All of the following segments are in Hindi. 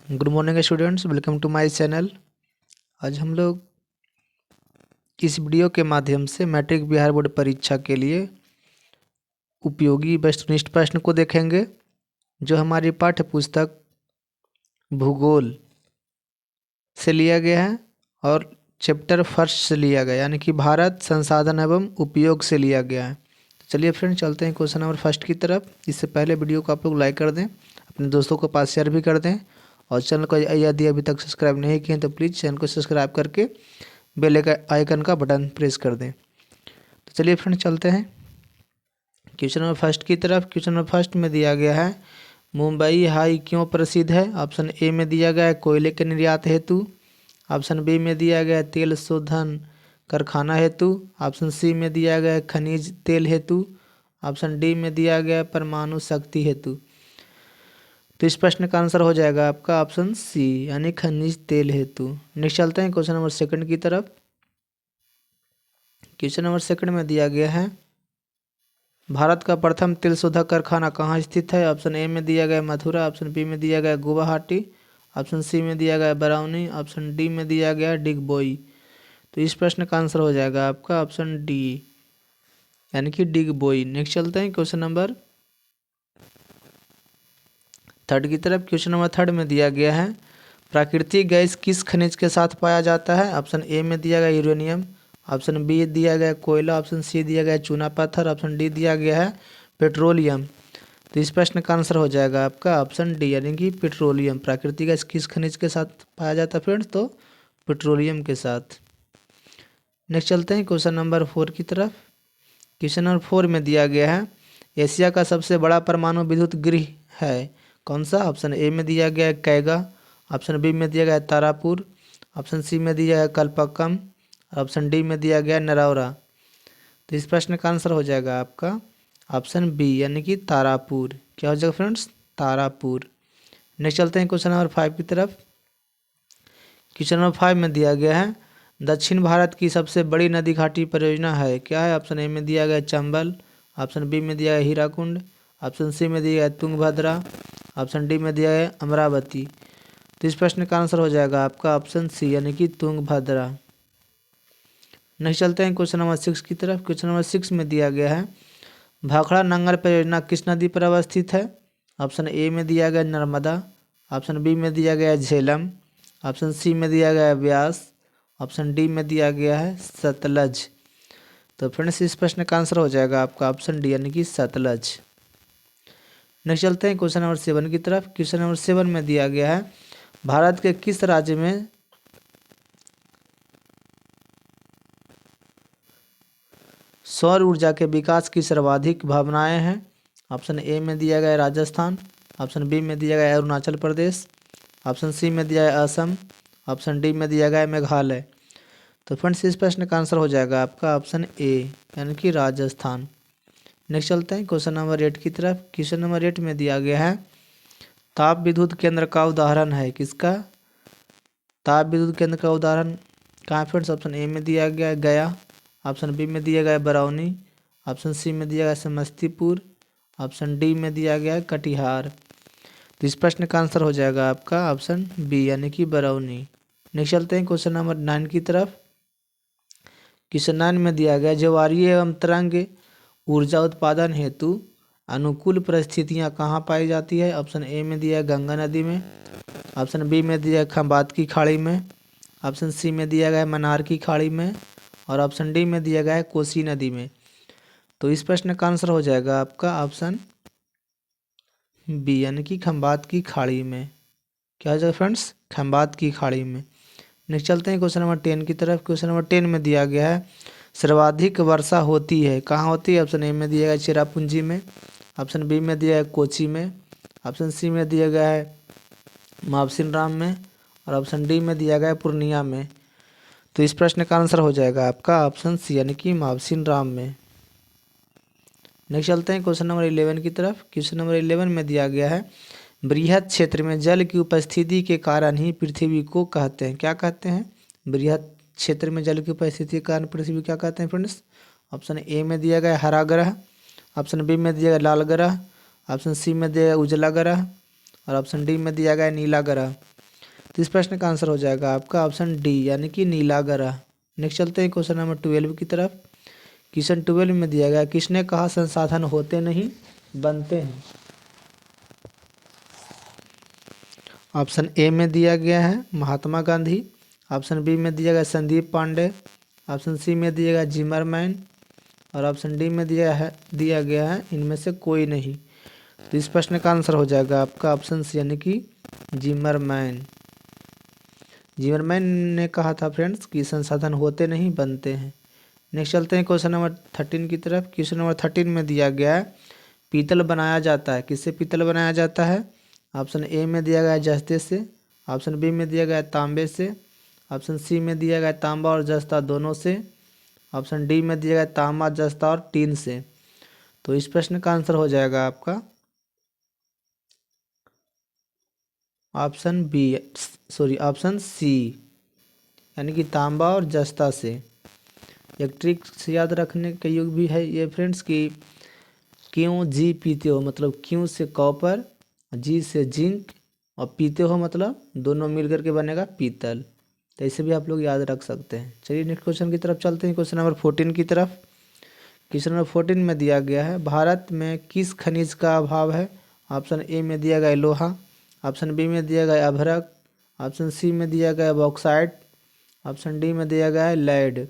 Good morning students, welcome to my channel. आज हम लोग इस वीडियो के माध्यम से मैट्रिक बिहार बोर्ड परीक्षा के लिए उपयोगी वस्तुनिष्ठ प्रश्न को देखेंगे, जो हमारी पाठ्य पुस्तक भूगोल से लिया गया है और चैप्टर फर्स्ट से लिया गया, यानी कि भारत संसाधन एवं उपयोग से लिया गया है। तो चलिए फ्रेंड, चलते हैं क्वेश्चन नंबर फर्स्ट की तरफ। इससे पहले वीडियो को आप लोग लाइक कर दें, अपने दोस्तों को पास शेयर भी कर दें, और चैनल को यदि अभी तक सब्सक्राइब नहीं किए तो प्लीज़ चैनल को सब्सक्राइब करके बेल आइकन का बटन प्रेस कर दें। तो चलिए फ्रेंड, चलते हैं क्वेश्चन नंबर फर्स्ट की तरफ। क्वेश्चन नंबर फर्स्ट में दिया गया है, मुंबई हाई क्यों प्रसिद्ध है? ऑप्शन ए में दिया गया है कोयले के निर्यात हेतु। ऑप्शन बी में दिया गया है तेल शोधन कारखाना हेतु। ऑप्शन सी में दिया गया है खनिज तेल हेतु। ऑप्शन डी में दिया गया है परमाणु शक्ति हेतु। तो इस प्रश्न का आंसर हो जाएगा आपका ऑप्शन सी, यानी खनिज तेल हेतु। नेक्स्ट चलते हैं क्वेश्चन नंबर सेकंड की तरफ। क्वेश्चन नंबर सेकंड में दिया गया है, भारत का प्रथम तेल शोधक कारखाना कहाँ स्थित है? ऑप्शन ए में दिया गया मथुरा। ऑप्शन बी में दिया गया गुवाहाटी। ऑप्शन सी में दिया गया बरौनी। ऑप्शन डी में दिया गया डिगबोई। तो इस प्रश्न का आंसर हो जाएगा आपका ऑप्शन डी, यानी कि डिगबोई। नेक्स्ट चलते हैं क्वेश्चन नंबर थर्ड की तरफ। क्वेश्चन नंबर थर्ड में दिया गया है, प्राकृतिक गैस किस खनिज के साथ पाया जाता है? ऑप्शन ए में दिया गया यूरेनियम। ऑप्शन बी दिया गया कोयला। ऑप्शन सी दिया गया चूना पत्थर। ऑप्शन डी दिया गया है पेट्रोलियम। तो इस प्रश्न का आंसर हो जाएगा आपका ऑप्शन डी, यानी कि पेट्रोलियम। प्राकृतिक गैस किस खनिज के साथ पाया जाता है फ्रेंड्स? तो पेट्रोलियम के साथ। नेक्स्ट चलते हैं क्वेश्चन नंबर फोर की तरफ। क्वेश्चन नंबर फोर में दिया गया है, एशिया का सबसे बड़ा परमाणु विद्युत गृह है कौन सा? ऑप्शन ए में दिया गया है कैगा। ऑप्शन बी में दिया गया है तारापुर। ऑप्शन सी में दिया है कलपक्कम। ऑप्शन डी में दिया गया नरौरा। तो इस प्रश्न का आंसर हो जाएगा आपका ऑप्शन बी, यानी कि तारापुर। क्या हो जाएगा फ्रेंड्स? तारापुर। नेक्स्ट चलते हैं क्वेश्चन नंबर फाइव की तरफ। क्वेश्चन नंबर फाइव में दिया गया है, दक्षिण भारत की सबसे बड़ी नदी घाटी परियोजना है क्या है? ऑप्शन ए में दिया गया चंबल। ऑप्शन बी में दिया गया हीराकुंड। ऑप्शन सी में दिया गया तुंगभद्रा। ऑप्शन डी में दिया गया अमरावती। तो इस प्रश्न का आंसर हो जाएगा आपका ऑप्शन सी, यानी कि तुंगभद्रा। नेक्स्ट चलते हैं क्वेश्चन नंबर सिक्स की तरफ। क्वेश्चन नंबर सिक्स में दिया गया है, भाखड़ा नंगर परियोजना किस नदी पर अवस्थित है? ऑप्शन ए में दिया गया नर्मदा। ऑप्शन बी में दिया गया झेलम। ऑप्शन सी में दिया गया व्यास। ऑप्शन डी में दिया गया है सतलज। तो फ्रेंड्स, इस प्रश्न का आंसर हो जाएगा आपका ऑप्शन डी, यानी कि सतलज। नेक्स्ट चलते हैं क्वेश्चन नंबर सेवन की तरफ। क्वेश्चन नंबर सेवन में दिया गया है, भारत के किस राज्य में सौर ऊर्जा के विकास की सर्वाधिक भावनाएं हैं? ऑप्शन ए में दिया गया राजस्थान। ऑप्शन बी में दिया गया अरुणाचल प्रदेश। ऑप्शन सी में दिया गया असम। ऑप्शन डी में दिया गया मेघालय। तो फ्रेंड्स, इस प्रश्न का आंसर हो जाएगा आपका ऑप्शन ए, यानी कि राजस्थान। नेक्स्ट चलते हैं क्वेश्चन नंबर एट की तरफ। क्वेश्चन नंबर एट में दिया गया है, ताप विद्युत केंद्र का उदाहरण है किसका? ताप विद्युत केंद्र का उदाहरण कहाँ है फ्रेंड्स? ऑप्शन ए में दिया गया है गया। ऑप्शन बी में दिया गया है बरौनी। ऑप्शन सी में दिया गया है समस्तीपुर। ऑप्शन डी में दिया गया है कटिहार। तो इस प्रश्न का आंसर हो जाएगा आपका ऑप्शन बी, यानी कि बरौनी। नेक्स्ट चलते हैं क्वेश्चन नंबर नाइन की तरफ। क्वेश्चन नाइन में दिया गया, ज्वारीय एवं तरंग ऊर्जा उत्पादन हेतु अनुकूल परिस्थितियां कहाँ पाई जाती है? ऑप्शन ए में दिया है गंगा नदी में। ऑप्शन बी में दिया है खंबात की खाड़ी में। ऑप्शन सी में दिया गया है मनार की खाड़ी में। और ऑप्शन डी में दिया गया है कोसी नदी में। तो इस प्रश्न का आंसर हो जाएगा आपका ऑप्शन बी, यानी कि खंबात की खाड़ी में। क्या हो जाएगा फ्रेंड्स? खंबात की खाड़ी में। नेक्स्ट चलते हैं क्वेश्चन नंबर टेन की तरफ। क्वेश्चन नंबर टेन में दिया गया है, सर्वाधिक वर्षा होती है कहाँ होती है? ऑप्शन ए में दिया गया चेरापूंजी में। ऑप्शन बी में दिया है कोची में। ऑप्शन सी में दिया गया है मावसिन राम में। और ऑप्शन डी में दिया गया है पूर्णिया में। तो इस प्रश्न का आंसर हो जाएगा आपका ऑप्शन सी, यानी कि मावसिन राम में। नेक्स्ट चलते हैं क्वेश्चन नंबर 11 की तरफ। क्वेश्चन नंबर 11 में दिया गया है, बृहद क्षेत्र में जल की उपस्थिति के कारण ही पृथ्वी को कहते हैं क्या कहते हैं? बृहद क्षेत्र में जल की उपस्थिति के कारण पृथ्वी क्या कहते हैं फ्रेंड्स? ऑप्शन ए में दिया गया हरा ग्रह। ऑप्शन बी में दिया गया लाल ग्रह। ऑप्शन सी में दिया गया उजला ग्रह। और ऑप्शन डी में दिया गया नीला ग्रह। तो इस प्रश्न का आंसर हो जाएगा आपका ऑप्शन डी यानी कि नीला ग्रह। नेक्स्ट चलते हैं क्वेश्चन नंबर 12 की तरफ। क्वेश्चन 12 में दिया गया, किसने कहा संसाधन होते नहीं बनते हैं? ऑप्शन ए में दिया गया है महात्मा गांधी, ऑप्शन बी में दिया गया संदीप पांडे, ऑप्शन सी में दिया गया जिमरमैन और ऑप्शन डी में दिया गया है इनमें से कोई नहीं। तो इस प्रश्न का आंसर हो जाएगा आपका ऑप्शन सी यानी कि जिमरमैन। जिमरमैन ने कहा था फ्रेंड्स कि संसाधन होते नहीं बनते हैं। नेक्स्ट चलते हैं क्वेश्चन नंबर 13 की तरफ। क्वेश्चन नंबर 13 में दिया गया है, पीतल बनाया जाता है, किससे पीतल बनाया जाता है? ऑप्शन ए में दिया गया है जस्ते से, ऑप्शन बी में दिया गया है तांबे से, ऑप्शन सी में दिया गया है तांबा और जस्ता दोनों से, ऑप्शन डी में दिया गया है तांबा जस्ता और टीन से। तो इस प्रश्न का आंसर हो जाएगा आपका ऑप्शन सी यानी कि तांबा और जस्ता से। एक ट्रिक से याद रखने का युग भी है ये फ्रेंड्स कि क्यों जी पीते हो, मतलब क्यों से कॉपर, जी से जिंक और पीते हो मतलब दोनों मिलकर के बनेगा पीतल। तो इसे भी आप लोग याद रख सकते हैं। चलिए नेक्स्ट क्वेश्चन की तरफ चलते हैं, क्वेश्चन नंबर 14 की तरफ। क्वेश्चन नंबर 14 में दिया गया है, भारत में किस खनिज का अभाव है? ऑप्शन ए में दिया गया है लोहा, ऑप्शन बी में दिया गया है अभ्रक, ऑप्शन सी में दिया गया है बॉक्साइट, ऑप्शन डी में दिया गया है लेड।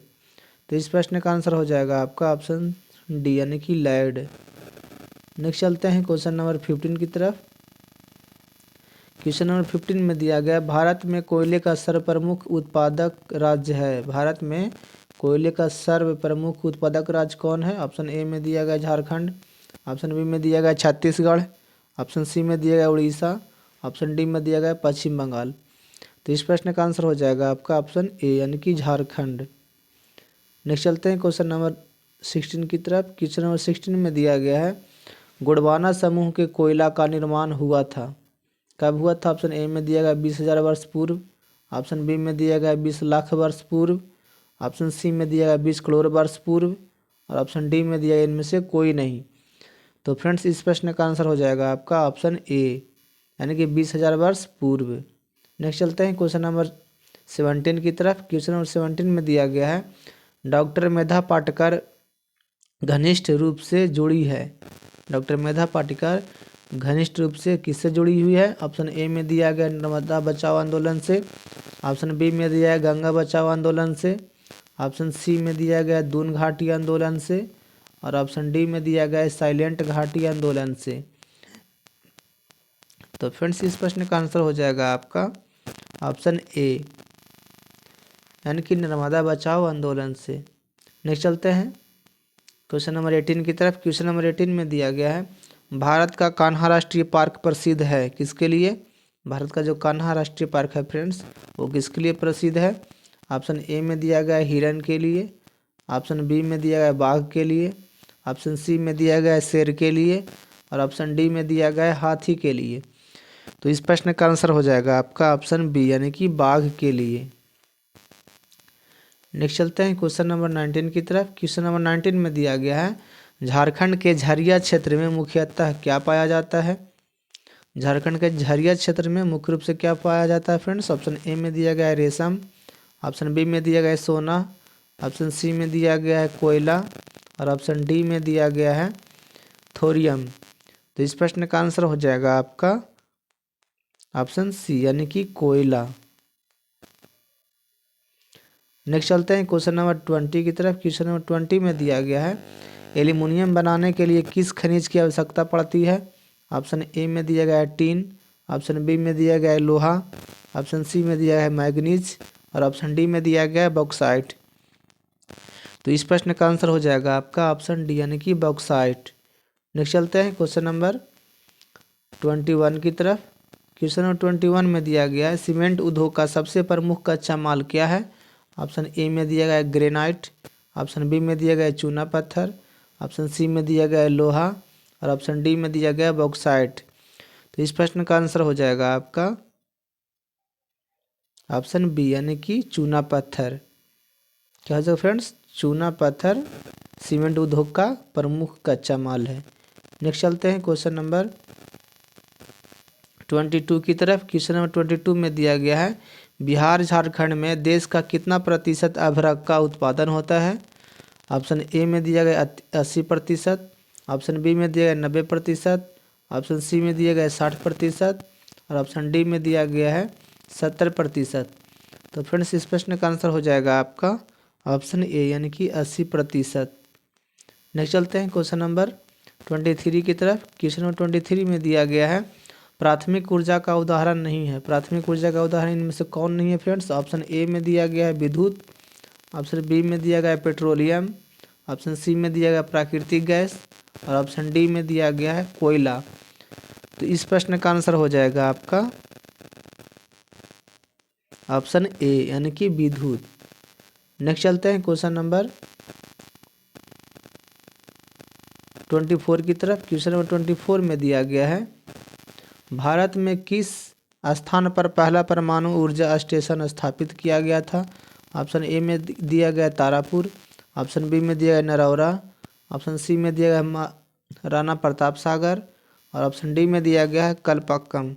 तो इस प्रश्न का आंसर हो जाएगा आपका ऑप्शन डी यानी कि लेड। नेक्स्ट चलते हैं क्वेश्चन नंबर 15 की तरफ। क्वेश्चन नंबर 15 में दिया गया, भारत में कोयले का सर्वप्रमुख उत्पादक राज्य है। भारत में कोयले का सर्वप्रमुख उत्पादक राज्य कौन है? ऑप्शन ए में दिया गया झारखंड, ऑप्शन बी में दिया गया छत्तीसगढ़, ऑप्शन सी में दिया गया उड़ीसा, ऑप्शन डी में दिया गया पश्चिम बंगाल। तो इस प्रश्न का आंसर हो जाएगा आपका ऑप्शन ए यानी कि झारखंड। नेक्स्ट चलते हैं क्वेश्चन नंबर 16 की तरफ। क्वेश्चन नंबर 16 में दिया गया है, गोंडवाना समूह के कोयला का निर्माण हुआ था, कब हुआ था? ऑप्शन ए में दिया गया 20,000 वर्ष पूर्व, ऑप्शन बी में दिया गया 20 लाख वर्ष पूर्व, ऑप्शन सी में दिया गया 20 करोड़ वर्ष पूर्व और ऑप्शन डी में दिया गया इनमें से कोई नहीं। तो फ्रेंड्स इस प्रश्न का आंसर हो जाएगा आपका ऑप्शन ए यानी कि 20,000 वर्ष पूर्व। नेक्स्ट चलते हैं क्वेश्चन नंबर 17 की तरफ। क्वेश्चन नंबर 17 में दिया गया है, डॉक्टर मेधा पाटकर घनिष्ठ रूप से जुड़ी है। डॉक्टर मेधा पाटकर घनिष्ठ रूप से किससे जुड़ी हुई है? ऑप्शन ए में दिया गया नर्मदा बचाओ आंदोलन से, ऑप्शन बी में दिया है गंगा बचाओ आंदोलन से, ऑप्शन सी में दिया गया दून घाटी आंदोलन से और ऑप्शन डी में दिया गया साइलेंट घाटी आंदोलन से। तो फ्रेंड्स इस प्रश्न का आंसर हो जाएगा आपका ऑप्शन ए यानी कि नर्मदा बचाओ आंदोलन से। नेक्स्ट चलते हैं क्वेश्चन नंबर 18 की तरफ। क्वेश्चन नंबर 18 में दिया गया है, भारत का कान्हा राष्ट्रीय पार्क प्रसिद्ध है, किसके लिए? भारत का जो कान्हा राष्ट्रीय पार्क है फ्रेंड्स वो किसके लिए प्रसिद्ध है? ऑप्शन ए में दिया गया है हिरन के लिए, ऑप्शन बी में दिया गया है बाघ के लिए, ऑप्शन सी में दिया गया है शेर के लिए और ऑप्शन डी में दिया गया है हाथी के लिए। तो इस प्रश्न का आंसर हो जाएगा आपका ऑप्शन बी यानी कि बाघ के लिए। नेक्स्ट चलते हैं क्वेश्चन नंबर 19 की तरफ। क्वेश्चन नंबर 19 में दिया गया है, झारखंड के झरिया क्षेत्र में मुख्यतः क्या पाया जाता है? झारखंड के झरिया क्षेत्र में मुख्य रूप से क्या पाया जाता है फ्रेंड्स? ऑप्शन ए में दिया गया है रेशम, ऑप्शन बी में दिया गया है सोना, ऑप्शन सी में दिया गया है कोयला और ऑप्शन डी में दिया गया है थोरियम। तो इस प्रश्न का आंसर हो जाएगा आपका ऑप्शन सी यानी कि कोयला। नेक्स्ट चलते हैं क्वेश्चन नंबर 20 की तरफ। क्वेश्चन नंबर 20 में दिया गया है, एल्यूमिनियम बनाने के लिए किस खनिज की आवश्यकता पड़ती है? ऑप्शन ए में दिया गया है टीन, ऑप्शन बी में दिया गया है लोहा, ऑप्शन सी में दिया है मैग्नीज और ऑप्शन डी में दिया गया है बॉक्साइट। तो इस प्रश्न का आंसर हो जाएगा आपका ऑप्शन डी यानी कि बॉक्साइट। नेक्स्ट चलते हैं क्वेश्चन नंबर 21 की तरफ। क्वेश्चन नंबर 21 में दिया गया है, सीमेंट उद्योग का सबसे प्रमुख कच्चा माल क्या है? ऑप्शन ए में दिया गया है ग्रेनाइट, ऑप्शन बी में दिया गया है चूना पत्थर, ऑप्शन सी में दिया गया है लोहा और ऑप्शन डी में दिया गया है बॉक्साइट। तो इस प्रश्न का आंसर हो जाएगा आपका ऑप्शन बी यानी कि चूना पत्थर। क्या हो जाएगा फ्रेंड्स? चूना पत्थर सीमेंट उद्योग का प्रमुख कच्चा माल है। नेक्स्ट चलते हैं क्वेश्चन नंबर 22 की तरफ। क्वेश्चन नंबर 22 में दिया गया है बिहार झारखंड में देश का कितना प्रतिशत अभ्रक का उत्पादन होता है। ऑप्शन ए में दिया गया 80%, ऑप्शन बी में दिया गया 90%, ऑप्शन सी में दिया गया 60% और ऑप्शन डी में दिया गया है 70%। तो फ्रेंड्स इस प्रश्न का आंसर हो जाएगा आपका ऑप्शन ए यानी कि 80%। नेक्स्ट चलते हैं क्वेश्चन नंबर 23 की तरफ। क्वेश्चन नंबर 23 में दिया गया है प्राथमिक ऊर्जा का उदाहरण नहीं है। प्राथमिक ऊर्जा का उदाहरण इनमें से कौन नहीं है फ्रेंड्स। ऑप्शन ए में दिया गया है विद्युत, ऑप्शन बी में दिया गया है पेट्रोलियम, ऑप्शन सी में दिया गया प्राकृतिक गैस और ऑप्शन डी में दिया गया है कोयला। तो इस प्रश्न का आंसर हो जाएगा आपका ऑप्शन ए यानी कि विद्युत। नेक्स्ट चलते हैं क्वेश्चन नंबर 24 की तरफ। क्वेश्चन नंबर 24 में दिया गया है भारत में किस स्थान पर पहला परमाणु ऊर्जा स्टेशन स्थापित किया गया था। ऑप्शन ए में दिया गया तारापुर, ऑप्शन बी में दिया गया नरौरा, ऑप्शन सी में दिया गया राणा प्रताप सागर और ऑप्शन डी में दिया गया है कलपक्कम।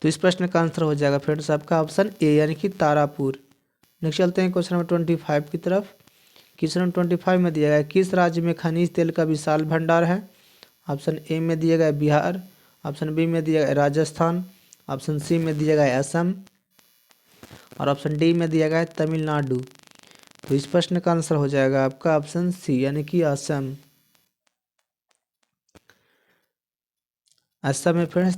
तो इस प्रश्न का आंसर हो जाएगा फ्रेंड्स आपका ऑप्शन ए यानी कि तारापुर। नेक्स्ट चलते हैं क्वेश्चन नंबर 25 की तरफ। क्वेश्चन नंबर 25 में दिया गया किस राज्य में खनिज तेल का विशाल भंडार है। ऑप्शन ए में दिया गया बिहार, ऑप्शन बी में दिया गया राजस्थान, ऑप्शन सी में दिया गया असम और ऑप्शन डी में दिया गया तमिलनाडु। तो इस प्रश्न का आंसर हो जाएगा आपका ऑप्शन सी यानी कि असम। असम में फ्रेंड्स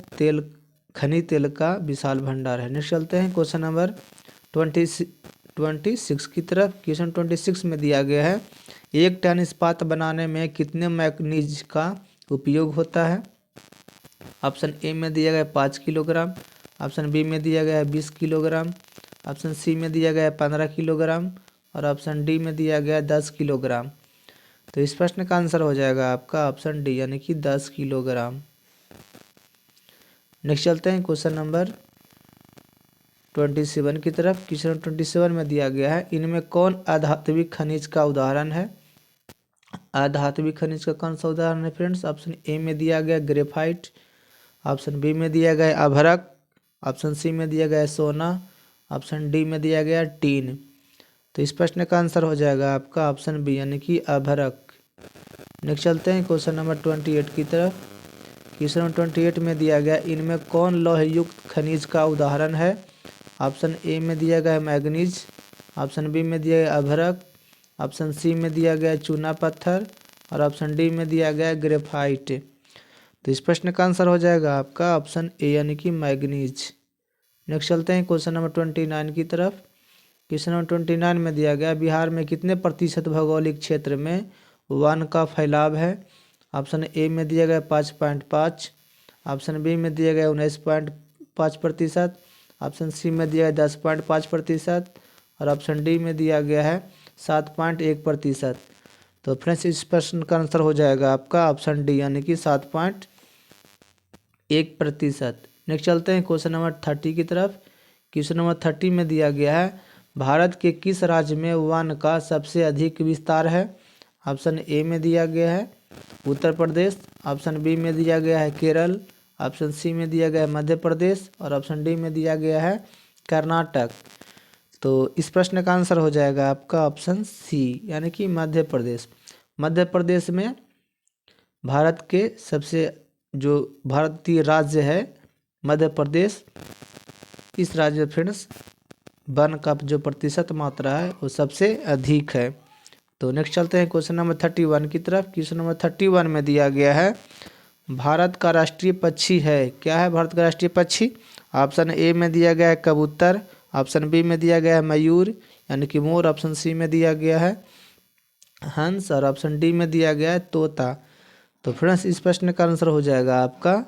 खनिज तेल का विशाल भंडार है। नेक्स्ट चलते हैं क्वेश्चन नंबर 26 की तरफ। क्वेश्चन 26 में दिया गया है 1 टन इस्पात बनाने में कितने मैग्नीज का उपयोग होता है। ऑप्शन ए में दिया गया 5 किलोग्राम, ऑप्शन बी में दिया गया है 20 किलोग्राम, ऑप्शन सी में दिया गया है 15 किलोग्राम और ऑप्शन डी में दिया गया है 10 किलोग्राम। तो इस प्रश्न का आंसर हो जाएगा आपका ऑप्शन डी यानी कि 10 किलोग्राम। नेक्स्ट चलते हैं क्वेश्चन नंबर 27 की तरफ। क्वेश्चन 27 में दिया गया है इनमें कौन अधात्विक खनिज का उदाहरण है। अधात्विक खनिज का कौन सा उदाहरण है फ्रेंड्स। ऑप्शन ए में दिया गया ग्रेफाइट, ऑप्शन बी में दिया गया अभ्रक, ऑप्शन सी में दिया गया सोना, ऑप्शन डी में दिया गया टीन। तो इस प्रश्न का आंसर हो जाएगा आपका ऑप्शन बी यानी कि अभ्रक। नेक्स्ट चलते हैं क्वेश्चन नंबर 28 की तरफ। क्वेश्चन नंबर 28 में दिया गया इनमें कौन लौहयुक्त खनिज का उदाहरण है। ऑप्शन ए में दिया गया है मैग्नीज, ऑप्शन बी में दिया गया अभ्रक, ऑप्शन सी में दिया गया चूना पत्थर और ऑप्शन डी में दिया गया ग्रेफाइट। तो इस प्रश्न का आंसर हो जाएगा आपका ऑप्शन ए यानी कि मैग्नीज। नेक्स्ट चलते हैं क्वेश्चन नंबर 29 की तरफ। क्वेश्चन नंबर 29 में दिया गया बिहार में कितने प्रतिशत भौगोलिक क्षेत्र में वन का फैलाव है। ऑप्शन ए में दिया गया 5.5, ऑप्शन बी में दिया गया 19.5%, ऑप्शन सी में दिया गया 10.5% और ऑप्शन डी में दिया गया है 7.1%। तो फ्रेंड्स इस प्रश्न का आंसर हो जाएगा आपका ऑप्शन डी यानी कि 7.1%। नेक्स्ट चलते हैं क्वेश्चन नंबर 30 की तरफ। क्वेश्चन नंबर 30 में दिया गया है भारत के किस राज्य में वन का सबसे अधिक विस्तार है। ऑप्शन ए में दिया गया है उत्तर प्रदेश, ऑप्शन बी में दिया गया है केरल, ऑप्शन सी में दिया गया है मध्य प्रदेश और ऑप्शन डी में दिया गया है कर्नाटक। तो इस प्रश्न का आंसर हो जाएगा आपका ऑप्शन सी यानी कि मध्य प्रदेश। मध्य प्रदेश में भारत के सबसे जो भारतीय राज्य है मध्य प्रदेश, इस राज्य में फ्रेंड्स वन का जो प्रतिशत मात्रा है वो सबसे अधिक है। तो नेक्स्ट चलते हैं क्वेश्चन नंबर 31 की तरफ। क्वेश्चन नंबर 31 में दिया गया है भारत का राष्ट्रीय पक्षी है। क्या है भारत का राष्ट्रीय पक्षी। ऑप्शन ए में दिया गया है कबूतर, ऑप्शन बी में दिया गया है मयूर यानी कि मोर, ऑप्शन सी में दिया गया है हंस और ऑप्शन डी में दिया गया है तोता। तो फ्रेंड्स इस प्रश्न का आंसर हो जाएगा आपका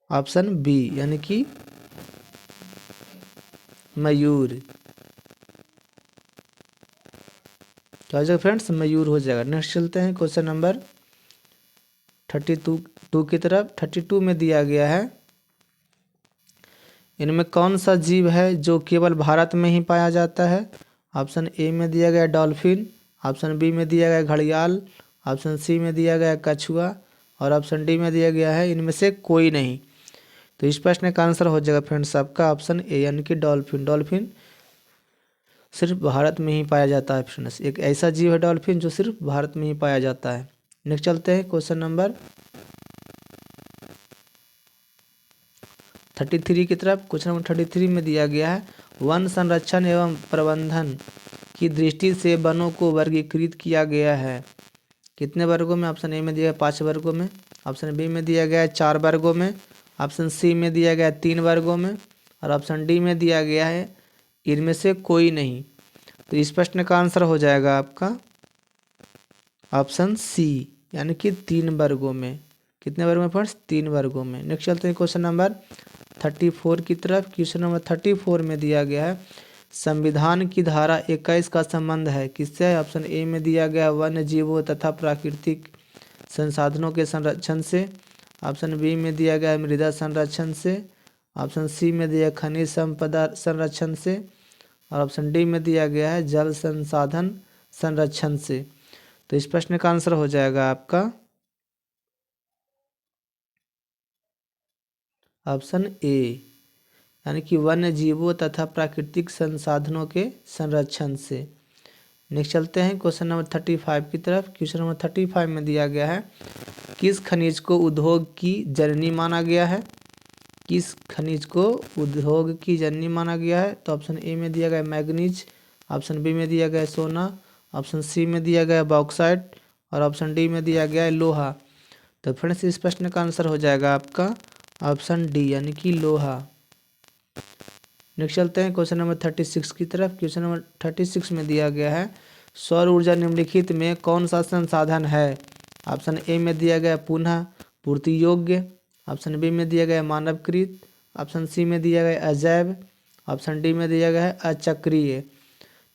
ऑप्शन बी यानी कि मयूर। तो आ जाएगा फ्रेंड्स मयूर हो जाएगा। नेक्स्ट चलते हैं क्वेश्चन नंबर 32 की तरफ। 32 में दिया गया है इनमें कौन सा जीव है जो केवल भारत में ही पाया जाता है। ऑप्शन ए में दिया गया डॉल्फिन, ऑप्शन बी में दिया गया घड़ियाल, ऑप्शन सी में दिया गया कछुआ और ऑप्शन डी में दिया गया है इनमें से कोई नहीं। तो इस प्रश्न का आंसर हो जाएगा फ्रेंड्स आपका ऑप्शन ए यानी कि डॉल्फिन। डॉल्फिन सिर्फ भारत में ही पाया जाता है फ्रेंड्स, एक ऐसा जीव है डॉल्फिन जो सिर्फ भारत में ही पाया जाता है। नेक्स्ट चलते हैं क्वेश्चन नंबर 33 की तरफ। क्वेश्चन नंबर 33 में दिया गया है वन संरक्षण एवं प्रबंधन की दृष्टि से वनों को वर्गीकृत किया गया है कितने वर्गों में? ऑप्शन ए में दिया है 5 वर्गों में, ऑप्शन बी में दिया गया है 4 वर्गों में, ऑप्शन सी में दिया गया है 3 वर्गों में और ऑप्शन डी में दिया गया है इनमें से कोई नहीं। तो इस प्रश्न का आंसर हो जाएगा आपका ऑप्शन सी यानी कि 3 वर्गों में। कितने वर्गों में फ्रेंड्स? 3 वर्गों में। नेक्स्ट चलते हैं क्वेश्चन नंबर 34 की तरफ। क्वेश्चन नंबर 34 में दिया गया है संविधान की धारा 21 का संबंध है किससे? ऑप्शन ए में दिया गया वन्य जीवों तथा प्राकृतिक संसाधनों के संरक्षण से, ऑप्शन बी में दिया गया मृदा संरक्षण से, ऑप्शन सी में दिया खनिज संपदा संरक्षण से और ऑप्शन डी में दिया गया है जल संसाधन संरक्षण से। तो इस प्रश्न का आंसर हो जाएगा आपका ऑप्शन ए यानी कि वन्य जीवों तथा प्राकृतिक संसाधनों के संरक्षण से। नेक्स्ट चलते हैं क्वेश्चन नंबर 35 की तरफ। क्वेश्चन नंबर 35 में दिया गया है किस खनिज को उद्योग की जननी माना गया है? किस खनिज को उद्योग की जननी माना गया है? तो ऑप्शन ए में दिया गया मैग्नीज, ऑप्शन बी में दिया गया सोना, ऑप्शन सी में दिया गया बॉक्साइट और ऑप्शन डी में दिया गया है लोहा। तो फ्रेंड्स इस प्रश्न का आंसर हो जाएगा आपका ऑप्शन डी यानी कि लोहा। नेक्स्ट चलते हैं क्वेश्चन नंबर 36 की तरफ। क्वेश्चन नंबर 36 में दिया गया है सौर ऊर्जा निम्नलिखित में कौन सा संसाधन है? ऑप्शन ए में दिया गया पुनः पूर्ति योग्य, ऑप्शन बी में दिया गया मानवकृत, ऑप्शन सी में दिया गया अजैव, ऑप्शन डी में दिया गया है अचक्रीय।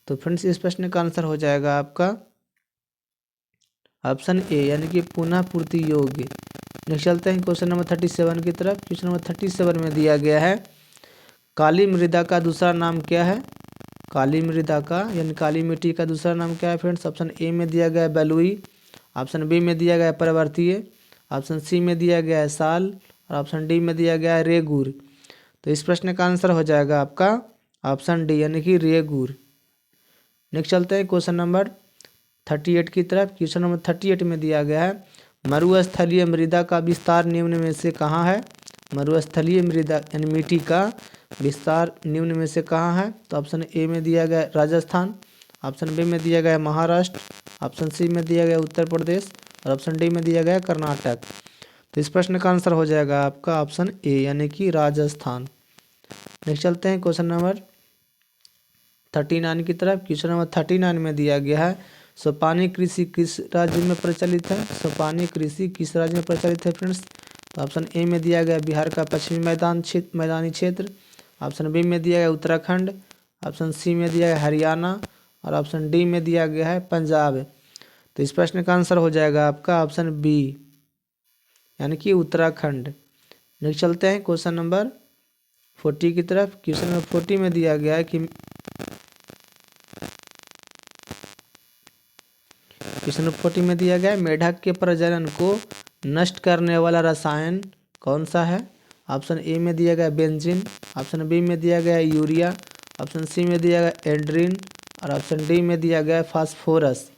तो फ्रेंड्स इस प्रश्न का आंसर हो जाएगा आपका ऑप्शन ए यानी कि पुनः पूर्ति योग्य। नेक्स्ट चलते हैं क्वेश्चन नंबर 37 की तरफ। क्वेश्चन नंबर 37 में दिया गया है काली मृदा का दूसरा नाम क्या है? काली मृदा का यानी काली मिट्टी का दूसरा नाम क्या है फ्रेंड्स? ऑप्शन ए में दिया गया है बलुई, ऑप्शन बी में दिया गया है पर्वतीय, ऑप्शन सी में दिया गया है साल और ऑप्शन डी में दिया गया है रेगुर। तो इस प्रश्न का आंसर हो जाएगा आपका ऑप्शन डी यानी कि रेगुर। नेक्स्ट चलते हैं क्वेश्चन नंबर 38 की तरफ। क्वेश्चन नंबर 38 में दिया गया है मरुस्थलीय मृदा का विस्तार निम्न में से कहाँ है? मरुस्थलीय मृदा यानी मिट्टी का विस्तार निम्न में से कहाँ है? तो ऑप्शन ए में दिया गया राजस्थान, ऑप्शन बी में दिया गया महाराष्ट्र, ऑप्शन सी में दिया गया उत्तर प्रदेश और ऑप्शन डी में दिया गया कर्नाटक। तो इस प्रश्न का आंसर हो जाएगा आपका ऑप्शन ए यानी कि राजस्थान। नेक्स्ट चलते हैं क्वेश्चन नंबर 39 की तरफ। क्वेश्चन नंबर 39 में दिया गया है सोपानी कृषि किस राज्य में प्रचलित है? सोपानी कृषि किस राज्य में प्रचलित है फ्रेंड्स? तो ऑप्शन ए में दिया गया बिहार का पश्चिमी मैदानी क्षेत्र, ऑप्शन बी में दिया गया उत्तराखंड, ऑप्शन सी में दिया गया हरियाणा और ऑप्शन डी में दिया गया है पंजाब। तो इस प्रश्न का आंसर हो जाएगा आपका ऑप्शन बी यानी कि उत्तराखंड। नेक्स्ट चलते हैं क्वेश्चन नंबर 40 की तरफ। क्वेश्चन नंबर 40 में दिया गया है कि क्वेश्चन नंबर 40 में दिया गया है मेढक के प्रजनन को नष्ट करने वाला रसायन कौन सा है? ऑप्शन ए में दिया गया बेंजीन, ऑप्शन बी में दिया गया यूरिया, ऑप्शन सी में दिया गया एंड्रीन और ऑप्शन डी में दिया गया फास्फोरस।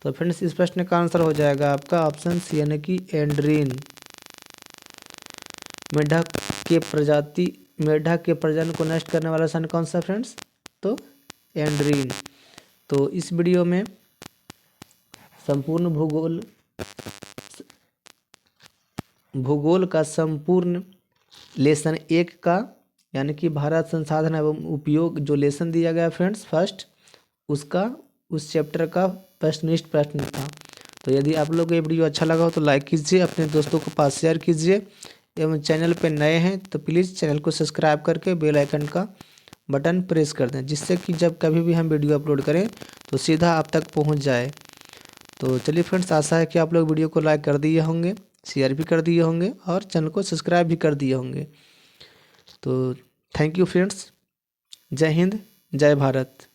तो फ्रेंड्स इस प्रश्न का आंसर हो जाएगा आपका ऑप्शन सी यानी कि एंड्रीन। मेढक के प्रजनन को नष्ट करने वाला रसायन कौन सा फ्रेंड्स? तो एंड्रीन। तो इस वीडियो में संपूर्ण भूगोल का संपूर्ण लेसन 1 का यानी कि भारत संसाधन एवं उपयोग जो लेसन दिया गया फ्रेंड्स फर्स्ट, उसका उस चैप्टर का प्रश्ननिष्ठ प्रश्न था। तो यदि आप लोग को ये वीडियो अच्छा लगा हो तो लाइक कीजिए, अपने दोस्तों के पास शेयर कीजिए एवं चैनल पे नए हैं तो प्लीज़ चैनल को सब्सक्राइब करके बेल आइकन का बटन प्रेस कर दें, जिससे कि जब कभी भी हम वीडियो अपलोड करें तो सीधा आप तक पहुंच जाए। तो चलिए फ्रेंड्स, आशा है कि आप लोग वीडियो को लाइक कर दिए होंगे, शेयर भी कर दिए होंगे और चैनल को सब्सक्राइब भी कर दिए होंगे। तो थैंक यू फ्रेंड्स, जय हिंद, जय भारत।